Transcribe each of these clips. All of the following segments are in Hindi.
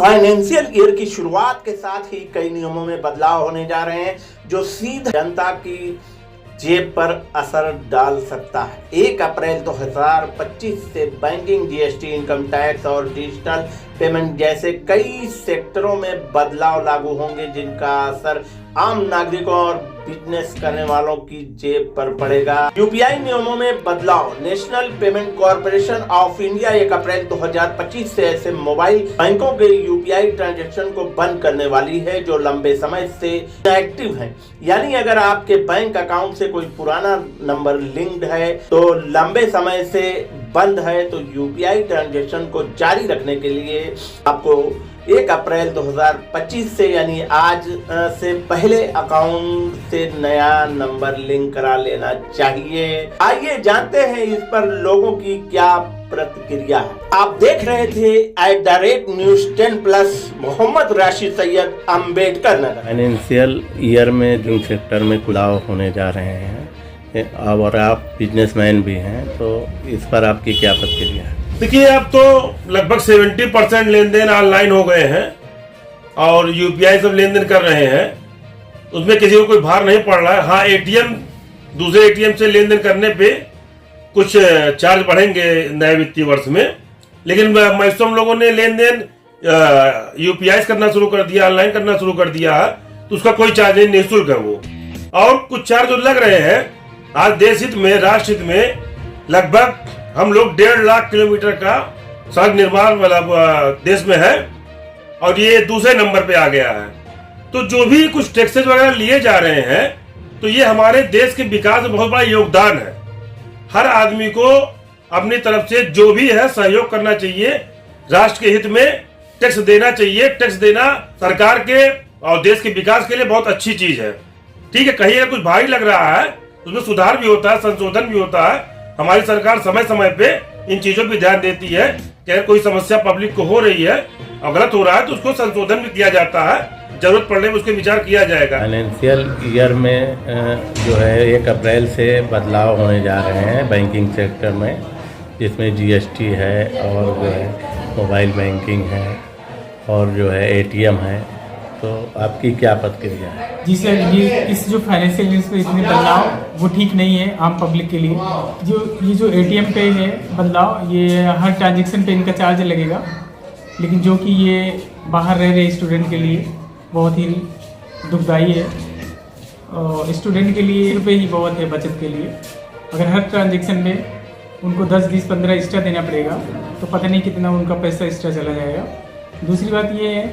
फाइनेंशियल ईयर की शुरुआत के साथ ही कई नियमों में बदलाव होने जा रहे हैं जो सीधे जनता की जेब पर असर डाल सकता है। 1 अप्रैल 2025 से बैंकिंग, जीएसटी, इनकम टैक्स और डिजिटल पेमेंट जैसे कई सेक्टरों में बदलाव लागू होंगे जिनका असर आम नागरिकों और बिजनेस करने वालों की जेब पर पड़ेगा। यूपीआई नियमों में बदलाव। National payment corporation of India 1 अप्रैल 2025 से ऐसे मोबाइल बैंकों के यूपीआई ट्रांजैक्शन को बंद करने वाली है जो लंबे समय से एक्टिव हैं। यानी अगर आपके बैंक अकाउंट से कोई पुराना नंबर लिंक्ड है तो लंबे समय से बंद है, तो यूपीआई ट्रांजैक्शन को जारी रखने के लिए आपको 1 अप्रैल 2025 से यानी आज से पहले अकाउंट से नया नंबर लिंक करा लेना चाहिए। आइए जानते हैं इस पर लोगों की क्या प्रतिक्रिया है। आप देख रहे थे @News10+ Mohammad Rashid Syed, Ambedkar Nagar. Financial year में जिन सेक्टर में खुलाव होने जा रहे हैं और आप बिजनेसमैन भी हैं, तो इस पर आपकी क्या प्रतिक्रिया है? देखिए, अब तो लगभग 70% लेन देन ऑनलाइन हो गए हैं और यूपीआई सब लेन देन कर रहे हैं। उसमें किसी को कोई भार नहीं पड़ रहा है। हाँ, एटीएम, दूसरे एटीएम से लेन देन करने पे कुछ चार्ज बढ़ेंगे नए वित्तीय वर्ष में, लेकिन मैक्सिमम लोगों ने लेन देन यूपीआई करना शुरू कर दिया, ऑनलाइन करना शुरू कर दिया है, तो उसका कोई चार्ज नहीं, निःशुल्क है वो। और कुछ चार्ज जो लग रहे हैं, आज देश हित में, राष्ट्र हित में लगभग हम लोग 1.5 लाख किलोमीटर का सड़क निर्माण वाला देश में है और ये दूसरे नंबर पे आ गया है। तो जो भी कुछ टैक्सेस वगैरह लिए जा रहे हैं, तो ये हमारे देश के विकास में बहुत बड़ा योगदान है। हर आदमी को अपनी तरफ से जो भी है सहयोग करना चाहिए। राष्ट्र के हित में टैक्स देना चाहिए। टैक्स देना सरकार के और देश के विकास के लिए बहुत अच्छी चीज है। ठीक है, कहीं अगर कुछ भारी लग रहा है उसमें सुधार भी होता है, संशोधन भी होता है। हमारी सरकार समय समय पे इन चीजों पर ध्यान देती है कि अगर कोई समस्या पब्लिक को हो रही है और गलत हो रहा है तो उसको संशोधन भी किया जाता है। जरूरत पड़ने में उसके विचार किया जाएगा। फाइनेंशियल ईयर में जो है 1 अप्रैल से बदलाव होने जा रहे हैं बैंकिंग सेक्टर में, जिसमें जीएसटी है और जो है मोबाइल बैंकिंग है और जो है एटीएम है। तो आपकी क्या प्रतिक्रिया है? जी सर, ये इस जो फाइनेंशियल ईयर पे इतने बदलाव वो ठीक नहीं है आम पब्लिक के लिए। जो एटीएम पे है बदलाव, ये हर ट्रांजेक्शन पे इनका चार्ज लगेगा, लेकिन जो कि ये बाहर रह रहे स्टूडेंट के लिए बहुत ही दुखदाई है। और स्टूडेंट के लिए रुपये ही बहुत है बचत के लिए। अगर हर ट्रांजेक्शन में उनको 10, 20, 15 एक्स्ट्रा देना पड़ेगा तो पता नहीं कितना उनका पैसा एक्स्ट्रा चला जाएगा। दूसरी बात ये है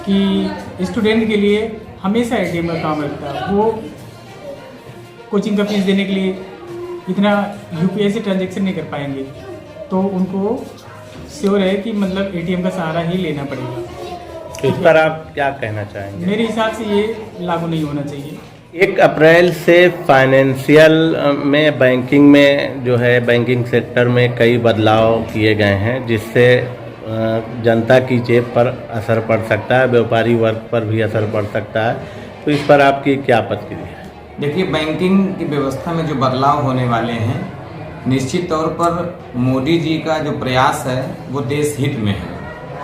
कि स्टूडेंट के लिए हमेशा एटीएम का काम लगता है। वो कोचिंग का फीस देने के लिए इतना यूपीआई से ट्रांजेक्शन नहीं कर पाएंगे, तो उनको श्योर है कि मतलब एटीएम का सहारा ही लेना पड़ेगा। तो इस पर आप क्या कहना चाहेंगे? मेरे हिसाब से ये लागू नहीं होना चाहिए। 1 अप्रैल से फाइनेंशियल में, बैंकिंग में जो है, बैंकिंग सेक्टर में कई बदलाव किए गए हैं जिससे जनता की जेब पर असर पड़ सकता है, व्यापारी वर्ग पर भी असर पड़ सकता है। तो इस पर आपकी क्या प्रतिक्रिया है? देखिए, बैंकिंग की व्यवस्था में जो बदलाव होने वाले हैं, निश्चित तौर पर मोदी जी का जो प्रयास है वो देश हित में है।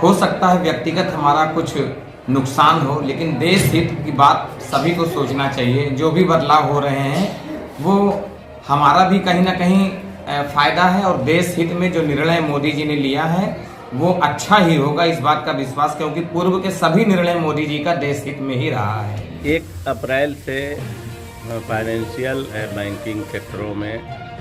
हो सकता है व्यक्तिगत हमारा कुछ नुकसान हो, लेकिन देश हित की बात सभी को सोचना चाहिए। जो भी बदलाव हो रहे हैं वो हमारा भी कहीं ना कहीं फायदा है, और देश हित में जो निर्णय मोदी जी ने लिया है वो अच्छा ही होगा, इस बात का विश्वास, क्योंकि पूर्व के सभी निर्णय मोदी जी का देश हित में ही रहा है। 1 अप्रैल से फाइनेंशियल बैंकिंग सेक्टरों में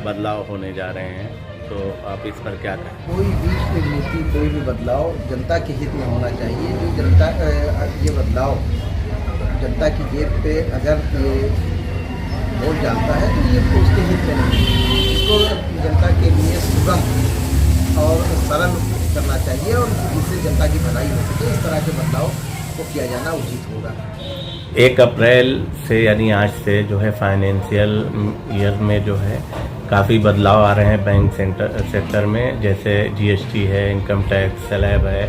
बदलाव होने जा रहे हैं, तो आप इस पर क्या कहें? कोई भी नीति, कोई भी बदलाव जनता के हित में होना चाहिए। जो जनता ये बदलाव जनता की जेब पे अगर ये वोट डालता है तो ये उसके हित में नहीं है। इसको जनता के लिए सुगम और सरल करना चाहिए और जिससे जनता की भलाई हो सके, इस तरह के बदलाव को किया जाना उचित होगा। 1 अप्रैल से यानी आज से जो है फाइनेंशियल ईयर में जो है काफ़ी बदलाव आ रहे हैं बैंक सेक्टर में, जैसे जीएसटी है, इनकम टैक्स स्लैब है,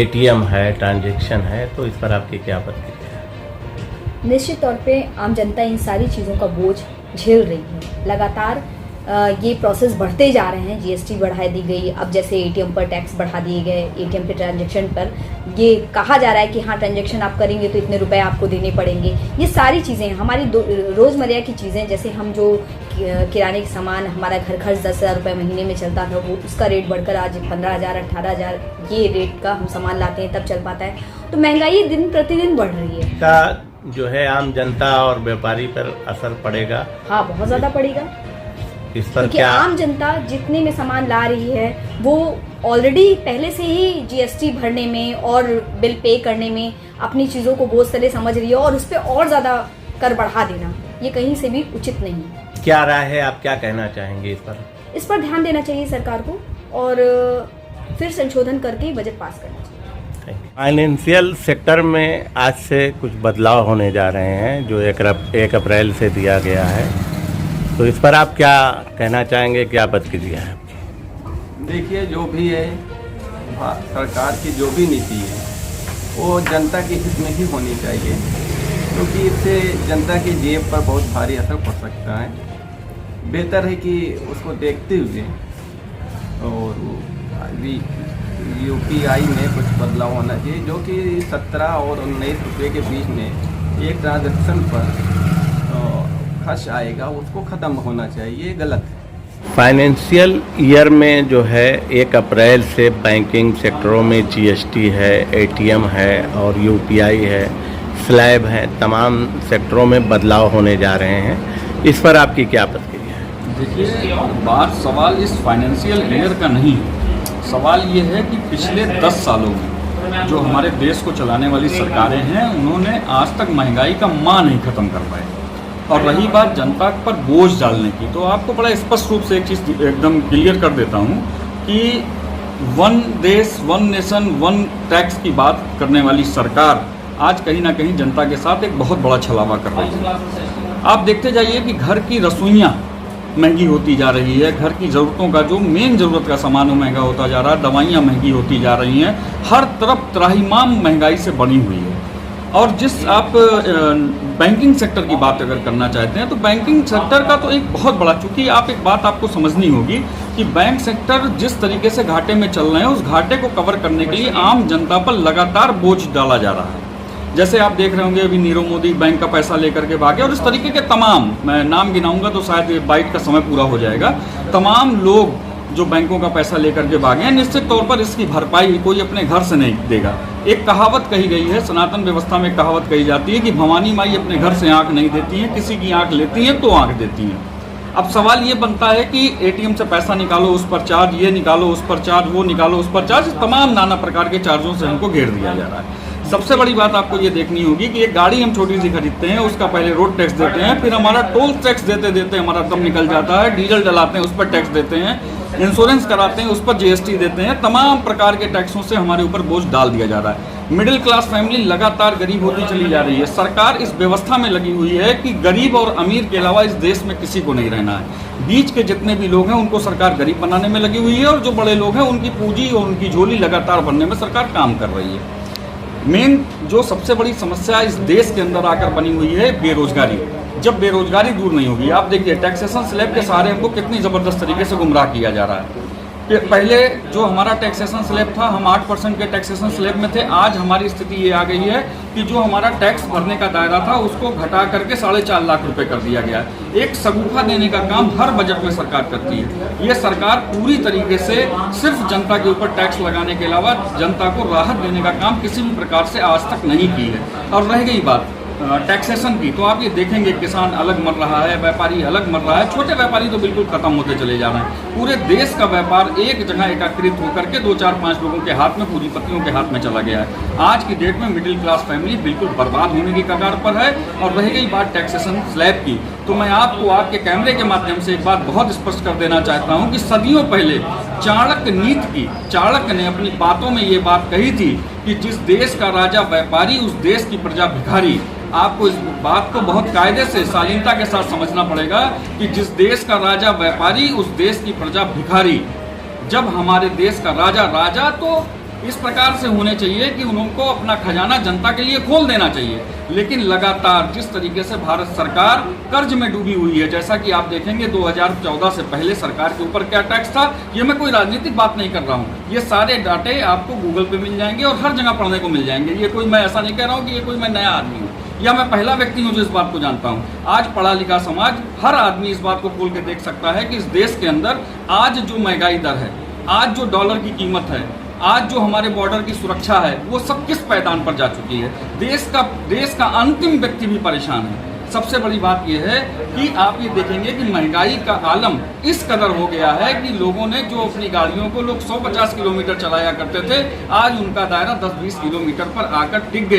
एटीएम है, ट्रांजैक्शन है। तो इस पर आपकी क्या प्रतिक्रिया है? निश्चित तौर पे आम जनता इन सारी चीज़ों का बोझ झेल रही है। लगातार ये प्रोसेस बढ़ते जा रहे हैं। जीएसटी बढ़ा दी गई, अब जैसे एटीएम पर टैक्स बढ़ा दिए गए, एटीएम के ट्रांजैक्शन पर ये कहा जा रहा है कि हाँ ट्रांजैक्शन आप करेंगे तो इतने रुपए आपको देने पड़ेंगे। ये सारी चीज़ें हमारी रोज़मर्रा की चीज़ें, जैसे हम जो किराने के सामान, हमारा घर खर्च 10,000 रुपये महीने में चलता था, वो उसका रेट बढ़कर आज 15,000 18,000 ये रेट का हम सामान लाते हैं तब चल पाता है। तो महंगाई दिन प्रतिदिन बढ़ रही है। का जो है आम जनता और व्यापारी पर असर पड़ेगा? हाँ, बहुत ज़्यादा पड़ेगा। इस पर क्योंकि क्या आम जनता जितने में सामान ला रही है वो ऑलरेडी पहले से ही जीएसटी भरने में और बिल पे करने में अपनी चीज़ों को बोझ तले समझ रही है, और उस पर और ज़्यादा कर बढ़ा देना ये कहीं से भी उचित नहीं है। क्या राय है, आप क्या कहना चाहेंगे इस पर? इस पर ध्यान देना चाहिए सरकार को और फिर संशोधन करके बजट पास करना चाहिए। फाइनेंशियल सेक्टर में आज से कुछ बदलाव होने जा रहे हैं जो 1 अप्रैल से दिया गया है, तो इस पर आप क्या कहना चाहेंगे, क्या प्रतिक्रिया है? देखिए, जो भी है सरकार की जो भी नीति है वो जनता के हित में ही होनी चाहिए, क्योंकि इससे जनता की जेब पर बहुत भारी असर पड़ सकता है। बेहतर है कि उसको देखते हुए और यूपीआई में कुछ बदलाव होना चाहिए, जो कि 17 और 19 रुपये के बीच में एक ट्रांजैक्शन पर खर्च आएगा, उसको ख़त्म होना चाहिए। गलत है। फाइनेंशियल ईयर में जो है 1 अप्रैल से बैंकिंग सेक्टरों में जीएसटी है, एटीएम है और यूपीआई है, स्लैब है, तमाम सेक्टरों में बदलाव होने जा रहे हैं। इस पर आपकी क्या प्रतिक्रिया है? देखिए, बात सवाल इस फाइनेंशियल ईयर का नहीं है। सवाल ये है कि पिछले 10 सालों में जो हमारे देश को चलाने वाली सरकारें हैं उन्होंने आज तक महंगाई का माँ नहीं ख़त्म कर पाए। और रही बात जनता पर बोझ डालने की, तो आपको बड़ा स्पष्ट रूप से एक चीज़ एकदम क्लियर कर देता हूँ कि वन देश, वन नेशन, वन टैक्स की बात करने वाली सरकार आज कहीं ना कहीं जनता के साथ एक बहुत बड़ा छलावा कर रही है। आप देखते जाइए कि घर की रसोइयाँ महंगी होती जा रही है, घर की ज़रूरतों का जो मेन ज़रूरत का सामान वो महंगा होता जा रहा है, दवाइयाँ महंगी होती जा रही हैं, हर तरफ त्राहिमाम महंगाई से बनी हुई है। और जिस आप बैंकिंग सेक्टर की बात अगर करना चाहते हैं तो बैंकिंग सेक्टर का तो एक बहुत बड़ा, चूँकि आप एक बात आपको समझनी होगी कि बैंक सेक्टर जिस तरीके से घाटे में चल रहे हैं उस घाटे को कवर करने के लिए आम जनता पर लगातार बोझ डाला जा रहा है। जैसे आप देख रहे होंगे अभी नीरव मोदी बैंक का पैसा लेकर के भागे, और इस तरीके के तमाम, मैं नाम गिनाऊंगा तो शायद बाइट का समय पूरा हो जाएगा, तमाम लोग जो बैंकों का पैसा लेकर के भागे हैं, निश्चित तौर पर इसकी भरपाई कोई अपने घर से नहीं देगा। एक कहावत कही गई है, सनातन व्यवस्था में कहावत कही जाती है कि भवानी माई अपने घर से आंख नहीं देती हैं, किसी की आंख लेती हैं तो आंख देती हैं। अब सवाल ये बनता है कि एटीएम से पैसा निकालो उस पर चार्ज, ये निकालो उस पर चार्ज, वो निकालो उस पर चार्ज, तमाम नाना प्रकार के चार्जों से हमको घेर दिया जा रहा है। सबसे बड़ी बात आपको ये देखनी होगी कि एक गाड़ी हम छोटी सी खरीदते हैं, उसका पहले रोड टैक्स देते हैं, फिर हमारा टोल टैक्स देते देते हमारा दम निकल जाता है, डीजल डलाते हैं उस पर टैक्स देते हैं, इंश्योरेंस कराते हैं उस पर जीएसटी देते हैं, तमाम प्रकार के टैक्सों से हमारे ऊपर बोझ डाल दिया जा रहा है। मिडिल क्लास फैमिली लगातार गरीब होती चली जा रही है। सरकार इस व्यवस्था में लगी हुई है कि गरीब और अमीर के अलावा इस देश में किसी को नहीं रहना है। बीच के जितने भी लोग हैं उनको सरकार गरीब बनाने में लगी हुई है, और जो बड़े लोग हैं उनकी पूंजी और उनकी झोली लगातार भरने में सरकार काम कर रही है। मेन जो सबसे बड़ी समस्या इस देश के अंदर आकर बनी हुई है बेरोजगारी। जब बेरोजगारी दूर नहीं होगी, आप देखिए टैक्सेशन स्लैब के सहारे हमको कितनी ज़बरदस्त तरीके से गुमराह किया जा रहा है। कि पहले जो हमारा टैक्सेशन स्लैब था, हम 8% के टैक्सेशन स्लैब में थे। आज हमारी स्थिति ये आ गई है कि जो हमारा टैक्स भरने का दायरा था उसको घटा करके 4.5 लाख रुपए कर दिया गया है। एक सगुफा देने का काम हर बजट में सरकार करती है। ये सरकार पूरी तरीके से सिर्फ जनता के ऊपर टैक्स लगाने के अलावा जनता को राहत देने का काम किसी भी प्रकार से आज तक नहीं की है। और रह गई बात टैक्सेशन की, तो आप ये देखेंगे किसान अलग मर रहा है, व्यापारी अलग मर रहा है, छोटे व्यापारी तो बिल्कुल खत्म होते चले जा रहे हैं। पूरे देश का व्यापार एक जगह एकत्रित होकर के 2, 4, 5 लोगों के हाथ में, पूंजीपतियों के हाथ में चला गया है। आज की डेट में मिडिल क्लास फैमिली बिल्कुल बर्बाद होने की कगार पर है। और रह गई बात टैक्सेशन स्लैब की, तो मैं आपको आपके कैमरे के माध्यम से एक बात बहुत स्पष्ट कर देना चाहता हूँ कि सदियों पहले चाणक्य नीति की, चाणक्य ने अपनी बातों में ये बात कही थी कि जिस देश का राजा व्यापारी उस देश की प्रजा भिखारी। आपको इस बात को बहुत कायदे से शालीनता के साथ समझना पड़ेगा कि जिस देश का राजा व्यापारी उस देश की प्रजा भिखारी। जब हमारे देश का राजा तो इस प्रकार से होने चाहिए कि उनको अपना खजाना जनता के लिए खोल देना चाहिए। लेकिन लगातार जिस तरीके से भारत सरकार कर्ज में डूबी हुई है, जैसा कि आप देखेंगे 2014 से पहले सरकार के ऊपर क्या टैक्स था, ये मैं कोई राजनीतिक बात नहीं कर रहा हूँ, ये सारे डाटे आपको गूगल पे मिल जाएंगे और हर जगह पढ़ने को मिल जाएंगे। ये कोई, मैं ऐसा नहीं कह रहा हूँ कि ये कोई मैं नया आदमी हूँ या मैं पहला व्यक्ति हूँ जो इस बात को जानता हूँ। आज पढ़ा लिखा समाज, हर आदमी इस बात को खोल के देख सकता है कि इस देश के अंदर आज जो महंगाई दर है, आज जो डॉलर की कीमत है, आज जो हमारे बॉर्डर की सुरक्षा है, वो सब किस पैदान पर जा चुकी है। देश का अंतिम व्यक्ति भी परेशान है। सबसे बड़ी बात यह है कि आप ये देखेंगे कि महंगाई का आलम इस कदर हो गया है कि लोगों ने जो अपनी गाड़ियों को लोग 150 किलोमीटर चलाया करते थे, आज उनका दायरा 10-20 किलोमीटर पर आकर टिक गया।